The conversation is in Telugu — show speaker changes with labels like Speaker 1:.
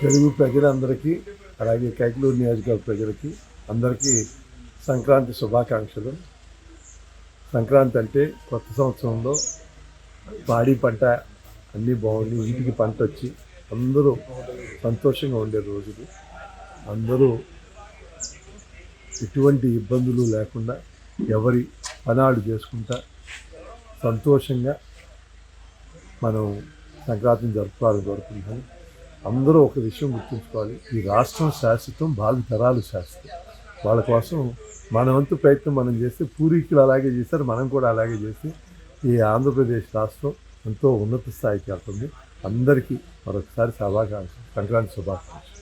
Speaker 1: తెలుగు ప్రజలందరికీ అలాగే కైకలూరు నియోజకవర్గ ప్రజలకి అందరికీ సంక్రాంతి శుభాకాంక్షలు. సంక్రాంతి అంటే కొత్త సంవత్సరంలో పాడి పంట అన్నీ బాగుండి ఇంటికి పంట వచ్చి అందరూ సంతోషంగా ఉండే రోజులు. అందరూ ఎటువంటి ఇబ్బందులు లేకుండా ఎవరి పనాలు చేసుకుంటా సంతోషంగా మనం సంక్రాంతిని జరుపుకుంటాం. అందరూ ఒక విషయం గుర్తుంచుకోవాలి, ఈ రాష్ట్రం శాశ్వతం, భావితరాలు శాశ్వతం. వాళ్ళ కోసం మన వంతు ప్రయత్నం మనం చేస్తే, పూర్వీకులు అలాగే చేశారు, మనం కూడా అలాగే చేసి ఈ ఆంధ్రప్రదేశ్ రాష్ట్రం ఎంతో ఉన్నత స్థాయికి వెళ్తుంది. అందరికీ మరొకసారి సంక్రాంతి శుభాకాంక్షలు.